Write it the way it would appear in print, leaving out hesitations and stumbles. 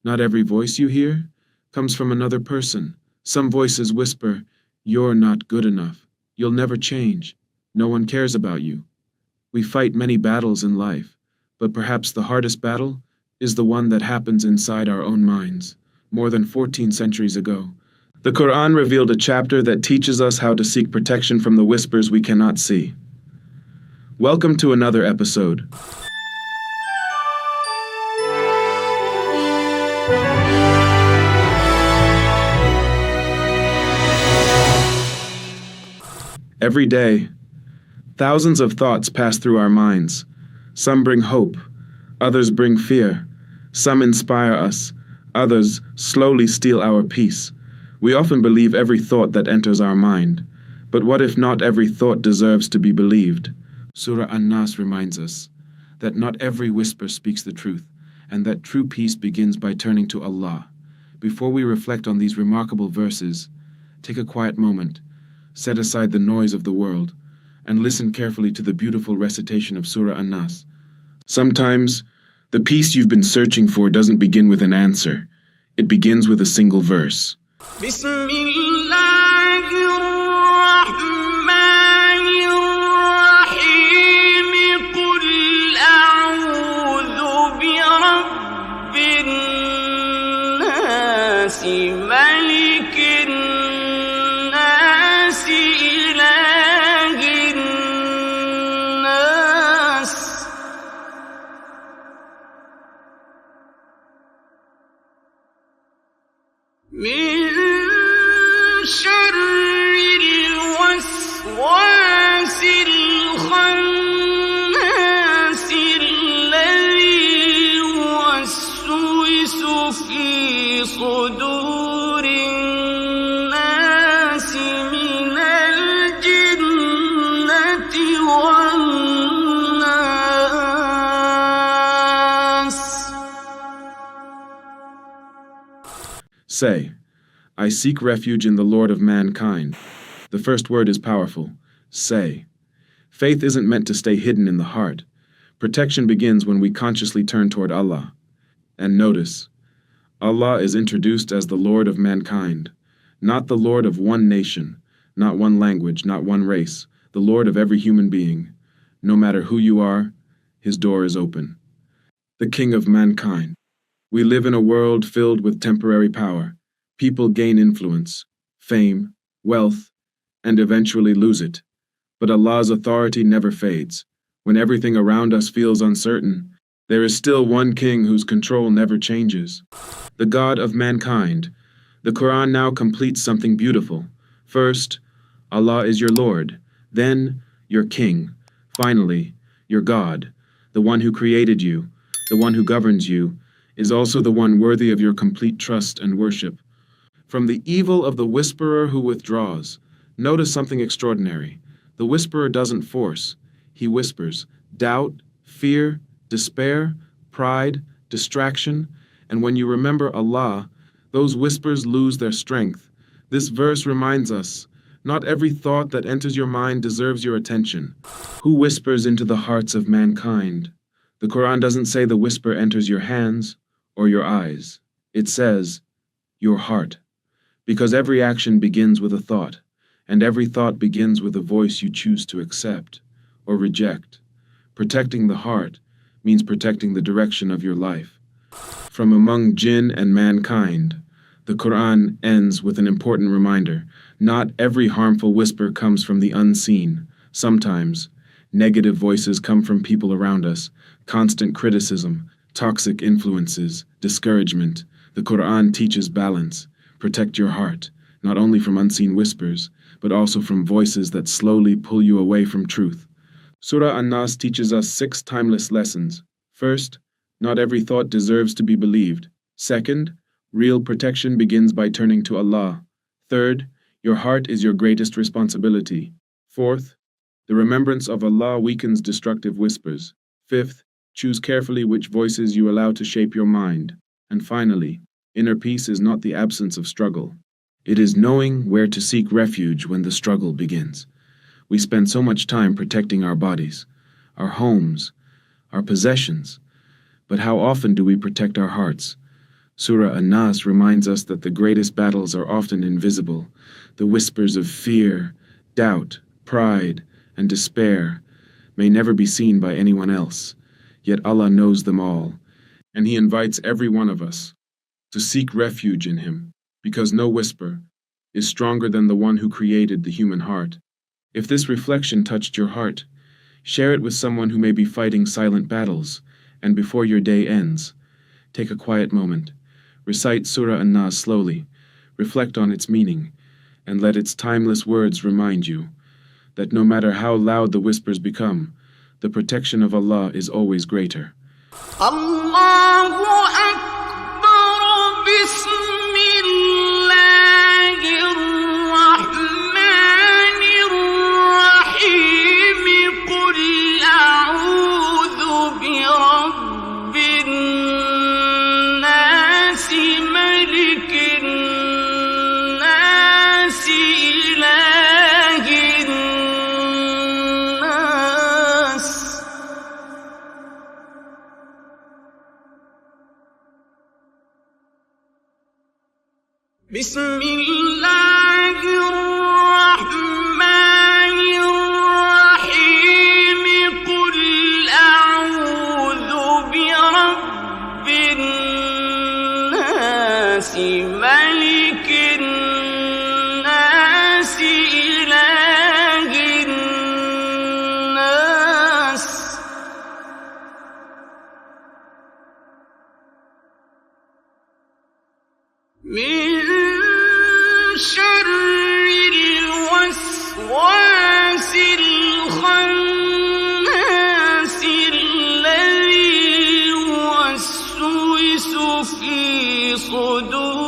Not every voice you hear comes from another person. Some voices whisper, "You're not good enough. You'll never change. No one cares about you." We fight many battles in life, but perhaps the hardest battle is the one that happens inside our own minds. More than 14 centuries ago, the Qur'an revealed a chapter that teaches us how to seek protection from the whispers we cannot see. Welcome to another episode. Every day, thousands of thoughts pass through our minds. Some bring hope, others bring fear. Some inspire us, others slowly steal our peace. We often believe every thought that enters our mind. But what if not every thought deserves to be believed? Surah An-Nas reminds us that not every whisper speaks the truth, and that true peace begins by turning to Allah. Before we reflect on these remarkable verses, take a quiet moment. Set aside the noise of the world, and listen carefully to the beautiful recitation of Surah An-Nas. Sometimes, the peace you've been searching for doesn't begin with an answer. It begins with a single verse. من شر الوسواس الخناس الذي يوسوس في صدور الناس من الجنة والناس. Say, I seek refuge in the Lord of mankind. The first word is powerful. Say. Faith isn't meant to stay hidden in the heart. Protection begins when we consciously turn toward Allah. And notice, Allah is introduced as the Lord of mankind, not the Lord of one nation, not one language, not one race, the Lord of every human being. No matter who you are, His door is open. The King of mankind. We live in a world filled with temporary power. People gain influence, fame, wealth, and eventually lose it. But Allah's authority never fades. When everything around us feels uncertain, there is still one king whose control never changes. The God of mankind. The Qur'an now completes something beautiful. First, Allah is your Lord. Then, your King. Finally, your God. The one who created you, the one who governs you, is also the one worthy of your complete trust and worship. From the evil of the whisperer who withdraws, notice something extraordinary. The whisperer doesn't force. He whispers doubt, fear, despair, pride, distraction, and when you remember Allah, those whispers lose their strength. This verse reminds us, not every thought that enters your mind deserves your attention. Who whispers into the hearts of mankind? The Quran doesn't say the whisper enters your hands or your eyes. It says, your heart. Because every action begins with a thought, and every thought begins with a voice you choose to accept or reject. Protecting the heart means protecting the direction of your life. From among jinn and mankind, the Quran ends with an important reminder. Not every harmful whisper comes from the unseen. Sometimes, negative voices come from people around us, constant criticism, toxic influences, discouragement. The Quran teaches balance. Protect your heart, not only from unseen whispers, but also from voices that slowly pull you away from truth. Surah An-Nas teaches us 6 timeless lessons. First, not every thought deserves to be believed. Second, real protection begins by turning to Allah. Third, your heart is your greatest responsibility. Fourth, the remembrance of Allah weakens destructive whispers. Fifth, choose carefully which voices you allow to shape your mind. And finally, inner peace is not the absence of struggle. It is knowing where to seek refuge when the struggle begins. We spend so much time protecting our bodies, our homes, our possessions. But how often do we protect our hearts? Surah An-Nas reminds us that the greatest battles are often invisible. The whispers of fear, doubt, pride, and despair may never be seen by anyone else, yet Allah knows them all, and He invites every one of us to seek refuge in Him, because no whisper is stronger than the one who created the human heart. If this reflection touched your heart, share it with someone who may be fighting silent battles, and before your day ends, take a quiet moment, recite Surah An-Nas slowly, reflect on its meaning, and let its timeless words remind you that no matter how loud the whispers become, the protection of Allah is always greater. Allahu Akbar, Bismillahir Rahmanir Rahim, Qul a'udhu bi Rabbin Nas, Malikin Nas, Ilahin Nas. بسم الله الرحمن الرحيم قل أعوذ برب الناس ملك الناس إله الناس من شر الوسواس الخناس الذي يوسوس في صدور